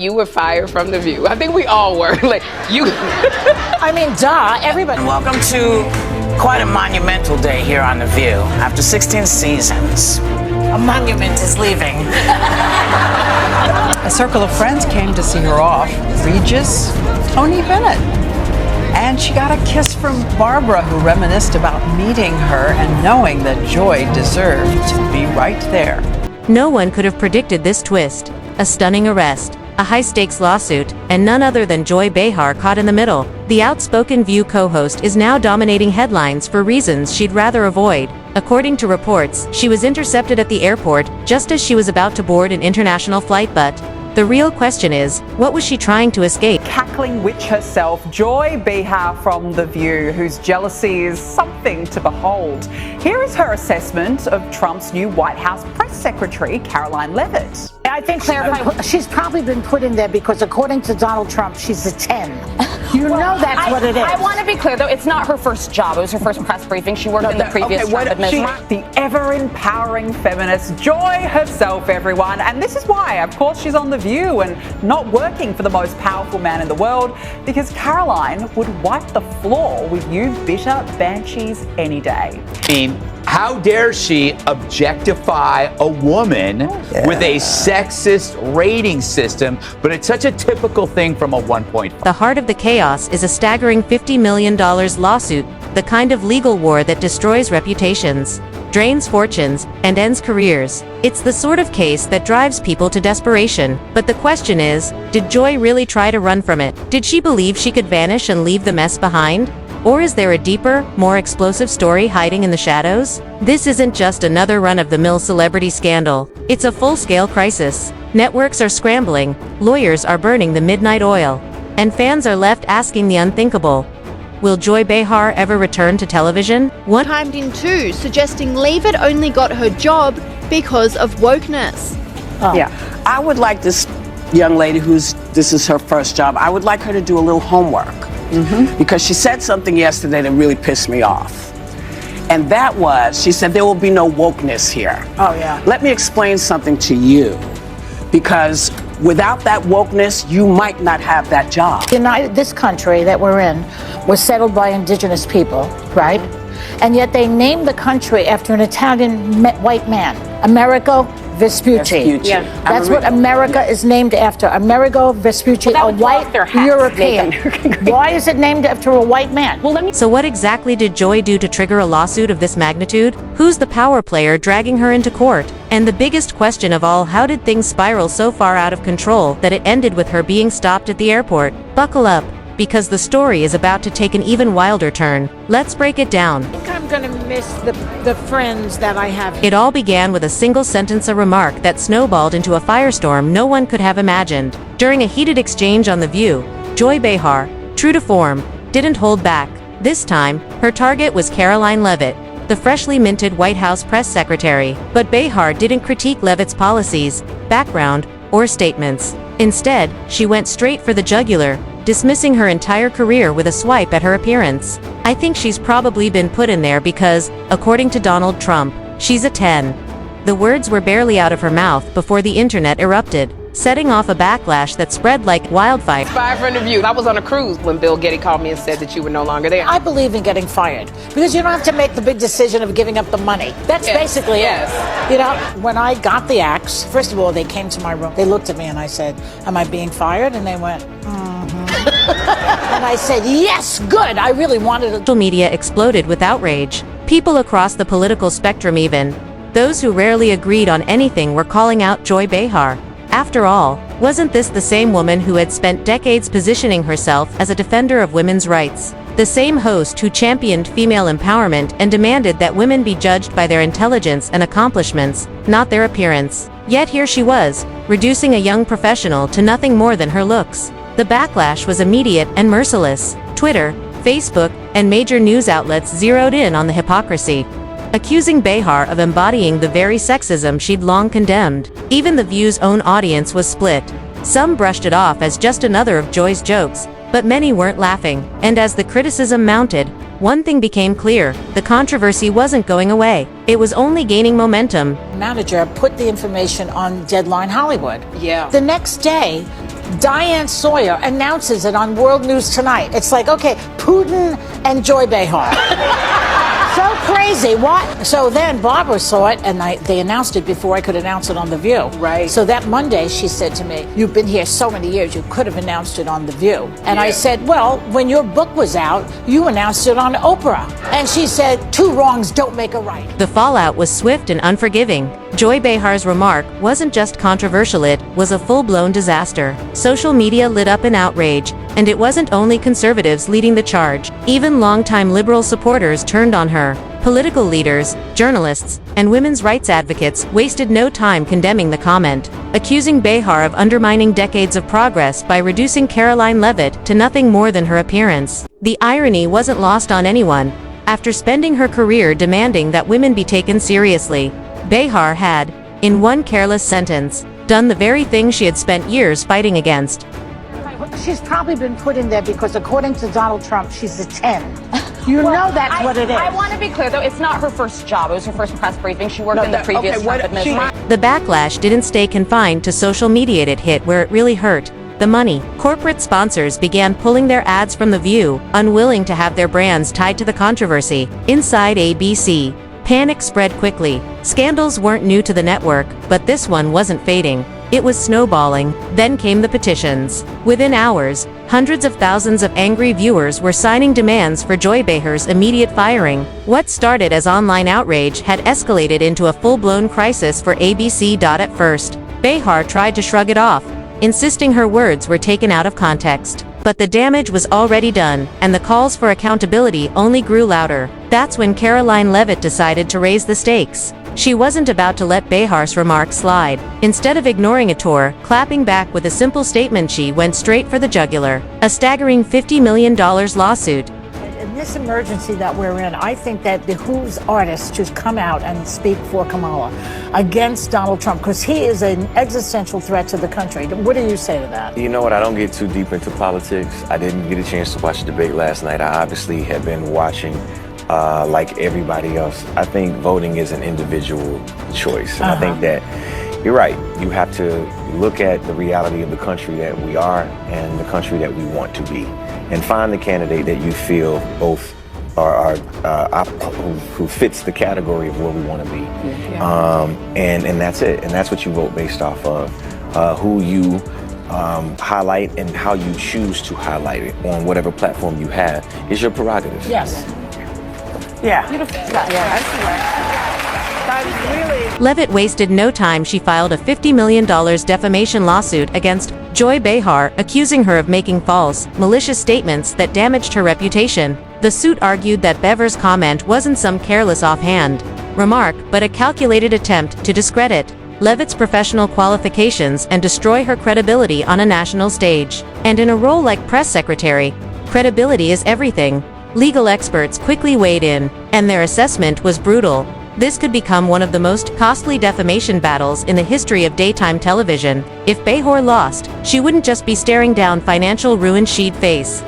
you were fired from The View. I think we all were. Like, you. I mean, duh, everybody. Welcome to quite a monumental day here on The View. After 16 seasons, a monument is leaving. A circle of friends came to see her off. Regis, Tony Bennett. And she got a kiss from Barbara, who reminisced about meeting her and knowing that Joy deserved to be right there. No one could have predicted this twist. A stunning arrest, a high-stakes lawsuit, and none other than Joy Behar caught in the middle. The outspoken View co-host is now dominating headlines for reasons she'd rather avoid. According to reports, she was intercepted at the airport just as she was about to board an international flight, but the real question is, what was she trying to escape? Cackling witch herself, Joy Behar from The View, whose jealousy is something to behold. Here is her assessment of Trump's new White House press secretary, Karoline Leavitt. I think she's probably been put in there because, according to Donald Trump, she's a 10. You know that's what it is. I want to be clear, though, it's not her first job. It was her first press briefing. She worked in the previous Trump administration. The ever-empowering feminist, Joy herself, everyone. And this is why, of course, she's on The View and not working for the most powerful man in the world, because Karoline would wipe the floor with you bitter banshees any day. How dare she objectify a woman with a sexist rating system, but it's such a typical thing from a 1.5. The heart of the chaos is a staggering $50 million lawsuit, the kind of legal war that destroys reputations, drains fortunes, and ends careers. It's the sort of case that drives people to desperation. But the question is, did Joy really try to run from it? Did she believe she could vanish and leave the mess behind? Or is there a deeper, more explosive story hiding in the shadows? This isn't just another run-of-the-mill celebrity scandal. It's a full-scale crisis. Networks are scrambling, lawyers are burning the midnight oil, and fans are left asking the unthinkable. Will Joy Behar ever return to television? One timed in two, suggesting Leavitt only got her job because of wokeness. Yeah, I would like this young lady this is her first job, I would like her to do a little homework. Because she said something yesterday that really pissed me off. And that was, she said, there will be no wokeness here. Oh, yeah. Let me explain something to you. Because without that wokeness, you might not have that job. This country that we're in was settled by indigenous people, right? And yet they named the country after an Italian white man, Amerigo Vespucci. Yeah. That's what America is named after. Amerigo Vespucci, a white European. Why is it named after a white man? So what exactly did Joy do to trigger a lawsuit of this magnitude? Who's the power player dragging her into court? And the biggest question of all, how did things spiral so far out of control that it ended with her being stopped at the airport? Buckle up, because the story is about to take an even wilder turn. Let's break it down. I think I'm going to miss the friends that I have. It all began with a single sentence, a remark that snowballed into a firestorm no one could have imagined. During a heated exchange on The View, Joy Behar, true to form, didn't hold back. This time, her target was Karoline Leavitt, the freshly minted White House press secretary. But Behar didn't critique Leavitt's policies, background, or statements. Instead, she went straight for the jugular, dismissing her entire career with a swipe at her appearance. I think she's probably been put in there because, according to Donald Trump, she's a 10. The words were barely out of her mouth before the internet erupted, setting off a backlash that spread like wildfire. Fired from The View. I was on a cruise when Bill Getty called me and said that you were no longer there. I believe in getting fired because you don't have to make the big decision of giving up the money. That's basically it. You know, when I got the axe, first of all, they came to my room. They looked at me and I said, "Am I being fired?" And they went, and I said, "Yes, good." I really wanted to. Social media exploded with outrage. People across the political spectrum, even those who rarely agreed on anything, were calling out Joy Behar. After all, wasn't this the same woman who had spent decades positioning herself as a defender of women's rights? The same host who championed female empowerment and demanded that women be judged by their intelligence and accomplishments, not their appearance. Yet here she was, reducing a young professional to nothing more than her looks. The backlash was immediate and merciless. Twitter, Facebook, and major news outlets zeroed in on the hypocrisy, accusing Behar of embodying the very sexism she'd long condemned. Even The View's own audience was split. Some brushed it off as just another of Joy's jokes, but many weren't laughing. And as the criticism mounted, one thing became clear: the controversy wasn't going away. It was only gaining momentum. Manager put the information on Deadline Hollywood. Yeah. The next day, Diane Sawyer announces it on World News Tonight. It's like, okay, Putin and Joy Behar. So crazy. What? So then Barbara saw it, and they announced it before I could announce it on The View. Right. So that Monday, she said to me, "You've been here so many years, you could have announced it on The View." And I said, "Well, when your book was out, you announced it on Oprah." And she said, "Two wrongs don't make a right." The fallout was swift and unforgiving. Joy Behar's remark wasn't just controversial, it was a full-blown disaster. Social media lit up in outrage, and it wasn't only conservatives leading the charge. Even longtime liberal supporters turned on her. Political leaders, journalists, and women's rights advocates wasted no time condemning the comment, accusing Behar of undermining decades of progress by reducing Karoline Leavitt to nothing more than her appearance. The irony wasn't lost on anyone. After spending her career demanding that women be taken seriously, Behar had, in one careless sentence, done the very thing she had spent years fighting against. She's probably been put in there because, according to Donald Trump, she's a 10. You know that's what it is. I want to be clear, though, it's not her first job. It was her first press briefing. She worked in the previous Trump administration. The backlash didn't stay confined to social media. It hit where it really hurt. The money. Corporate sponsors began pulling their ads from The View, unwilling to have their brands tied to the controversy. Inside ABC, panic spread quickly. Scandals weren't new to the network, but this one wasn't fading. It was snowballing. Then came the petitions. Within hours, hundreds of thousands of angry viewers were signing demands for Joy Behar's immediate firing. What started as online outrage had escalated into a full-blown crisis for ABC. At first, Behar tried to shrug it off, insisting her words were taken out of context. But the damage was already done, and the calls for accountability only grew louder. That's when Karoline Leavitt decided to raise the stakes. She wasn't about to let Behar's remarks slide. Instead of ignoring it or clapping back with a simple statement, she went straight for the jugular. A staggering $50 million lawsuit. In this emergency that we're in, I think that behooves artists to come out and speak for Kamala against Donald Trump, because he is an existential threat to the country. What do you say to that? You know what? I don't get too deep into politics. I didn't get a chance to watch the debate last night. I obviously have been watching like everybody else. I think voting is an individual choice. And I think that you're right. You have to look at the reality of the country that we are and the country that we want to be, and find the candidate that you feel both are who fits the category of where we want to be. And that's it. And that's what you vote based off of. Who you highlight and how you choose to highlight it on whatever platform you have is your prerogative. Yes. Yeah. Beautiful. Leavitt wasted no time. She filed a $50 million defamation lawsuit against Joy Behar, accusing her of making false, malicious statements that damaged her reputation. The suit argued that Behar's comment wasn't some careless offhand remark, but a calculated attempt to discredit Leavitt's professional qualifications and destroy her credibility on a national stage. And in a role like press secretary, credibility is everything. Legal experts quickly weighed in, and their assessment was brutal. This could become one of the most costly defamation battles in the history of daytime television. If Behar lost, she wouldn't just be staring down financial ruin, she'd face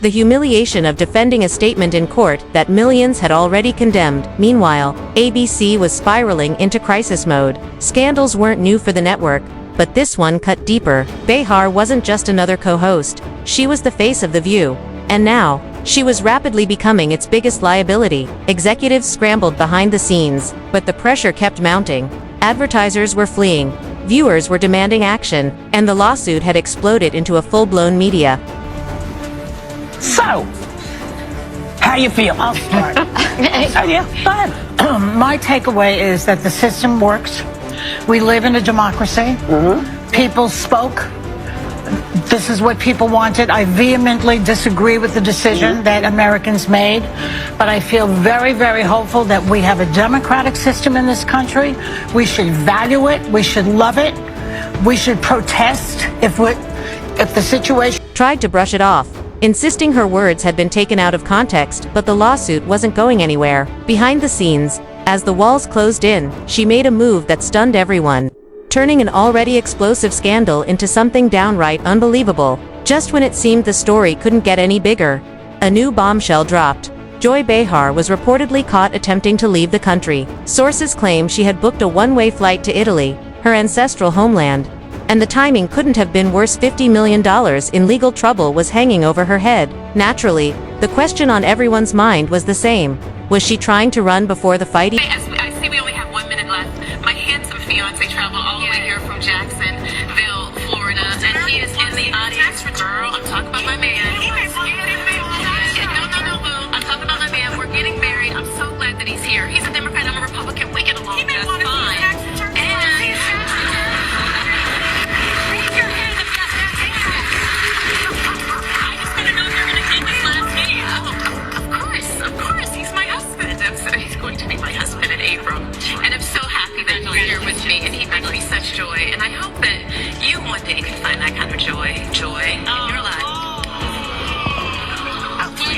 the humiliation of defending a statement in court that millions had already condemned. Meanwhile, ABC was spiraling into crisis mode. Scandals weren't new for the network, but this one cut deeper. Behar wasn't just another co-host. She was the face of The View. And now, she was rapidly becoming its biggest liability. Executives scrambled behind the scenes, but the pressure kept mounting. Advertisers were fleeing, viewers were demanding action, and the lawsuit had exploded into a full-blown media. So, how you feel? I'll start. Go ahead. My takeaway is that the system works. We live in a democracy. People spoke. This is what people wanted. I vehemently disagree with the decision that Americans made, but I feel very, very hopeful that we have a democratic system in this country. We should value it. We should love it. We should protest if the situation Tried to brush it off, insisting her words had been taken out of context, but the lawsuit wasn't going anywhere. Behind the scenes, as the walls closed in, she made a move that stunned everyone, turning an already explosive scandal into something downright unbelievable. Just when it seemed the story couldn't get any bigger, a new bombshell dropped. Joy Behar was reportedly caught attempting to leave the country. Sources claim she had booked a one-way flight to Italy, her ancestral homeland. and the timing couldn't have been worse. $50 million in legal trouble was hanging over her head. Naturally, the question on everyone's mind was the same. Was she trying to run before the fight? I see we only have 1 minute left. My handsome fiance traveled all the way here from Jacksonville, Florida, and he is in the audience. Girl, I'm talking about my man. No, boo. I'm talking about my man. We're getting married. I'm so glad that he's here. He's a Democrat. I'm a Republican. We get along just fine. And he brings me such joy, and I hope that you one day can find that kind of joy in your life.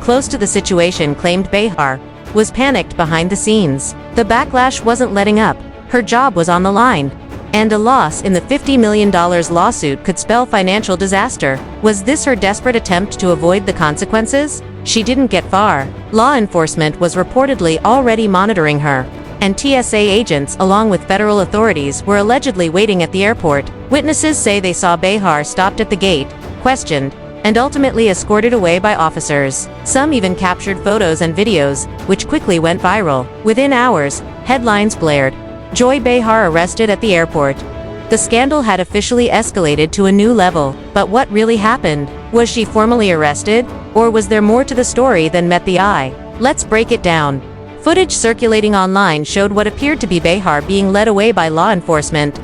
Close to the situation, claimed Behar was panicked behind the scenes. The backlash wasn't letting up. Her job was on the line, and a loss in the $50 million lawsuit could spell financial disaster. Was this her desperate attempt to avoid the consequences? She didn't get far. Law enforcement was reportedly already monitoring her, and TSA agents, along with federal authorities, were allegedly waiting at the airport. Witnesses say they saw Behar stopped at the gate, questioned, and ultimately escorted away by officers. Some even captured photos and videos, which quickly went viral. Within hours, headlines blared, "Joy Behar arrested at the airport." The scandal had officially escalated to a new level. But what really happened? Was she formally arrested, or was there more to the story than met the eye? Let's break it down. Footage circulating online showed what appeared to be Behar being led away by law enforcement,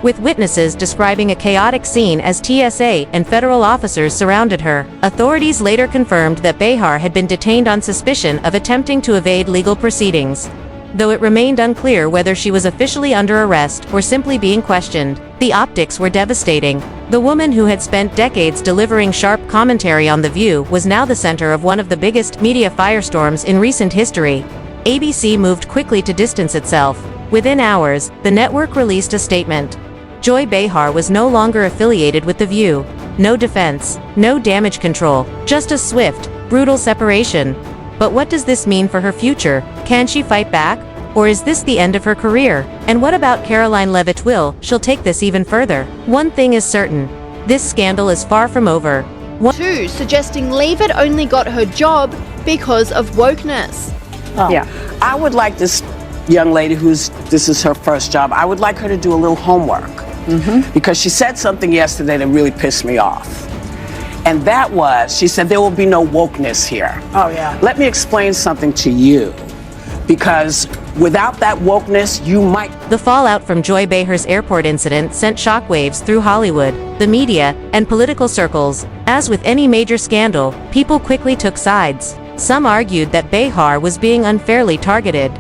with witnesses describing a chaotic scene as TSA and federal officers surrounded her. Authorities later confirmed that Behar had been detained on suspicion of attempting to evade legal proceedings, though it remained unclear whether she was officially under arrest or simply being questioned. The optics were devastating. The woman who had spent decades delivering sharp commentary on The View was now the center of one of the biggest media firestorms in recent history. ABC moved quickly to distance itself. Within hours, the network released a statement. Joy Behar was no longer affiliated with The View. No defense, no damage control, just a swift, brutal separation. But what does this mean for her future? Can she fight back? Or is this the end of her career? And what about Karoline Leavitt? She'll take this even further. One thing is certain. This scandal is far from over. 2, suggesting Leavitt only got her job because of wokeness. Yeah. I would like this young lady this is her first job, I would like her to do a little homework. Because she said something yesterday that really pissed me off. And that was, she said, there will be no wokeness here. Oh, yeah. Let me explain something to you. Because without that wokeness, you might... The fallout from Joy Behar's airport incident sent shockwaves through Hollywood, the media, and political circles. As with any major scandal, people quickly took sides. Some argued that Behar was being unfairly targeted,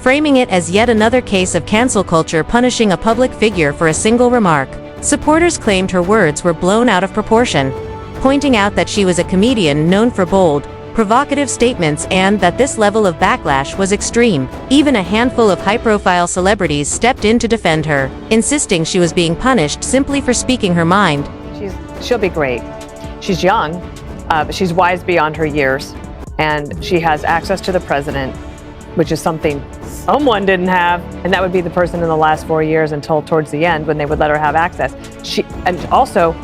framing it as yet another case of cancel culture punishing a public figure for a single remark. Supporters claimed her words were blown out of proportion, pointing out that she was a comedian known for bold, provocative statements and that this level of backlash was extreme. Even a handful of high-profile celebrities stepped in to defend her, insisting she was being punished simply for speaking her mind. She'll be great. She's young, but she's wise beyond her years. And she has access to the president, which is something someone didn't have, and that would be the person in the last 4 years until towards the end when they would let her have access. And also,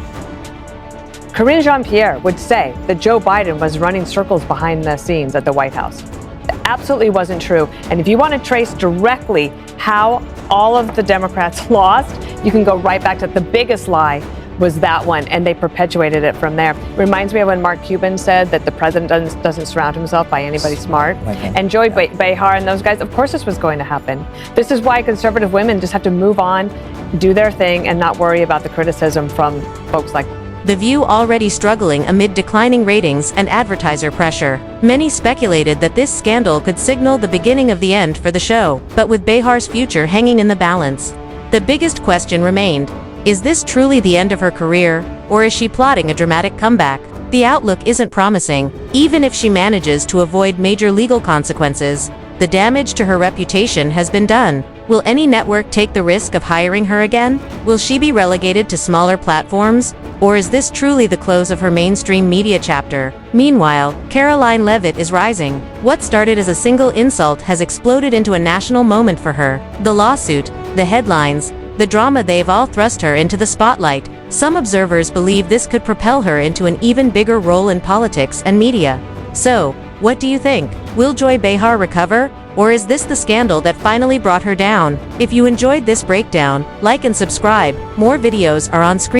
Karine Jean-Pierre would say that Joe Biden was running circles behind the scenes at the White House. It absolutely wasn't true. And if you want to trace directly how all of the Democrats lost, you can go right back to the biggest lie was that one, and they perpetuated it from there. Reminds me of when Mark Cuban said that the president doesn't surround himself by anybody smart. And Joy Behar and those guys, of course this was going to happen. This is why conservative women just have to move on, do their thing, and not worry about the criticism from folks like The View already struggling amid declining ratings and advertiser pressure. Many speculated that this scandal could signal the beginning of the end for the show, but with Behar's future hanging in the balance, the biggest question remained. Is this truly the end of her career, or is she plotting a dramatic comeback? The outlook isn't promising. Even if she manages to avoid major legal consequences, the damage to her reputation has been done. Will any network take the risk of hiring her again? Will she be relegated to smaller platforms? Or is this truly the close of her mainstream media chapter? Meanwhile, Karoline Leavitt is rising. What started as a single insult has exploded into a national moment for her. The lawsuit, the headlines, the drama they've all thrust her into the spotlight. Some observers believe this could propel her into an even bigger role in politics and media. So, what do you think? Will Joy Behar recover? Or is this the scandal that finally brought her down? If you enjoyed this breakdown, like and subscribe. More videos are on screen.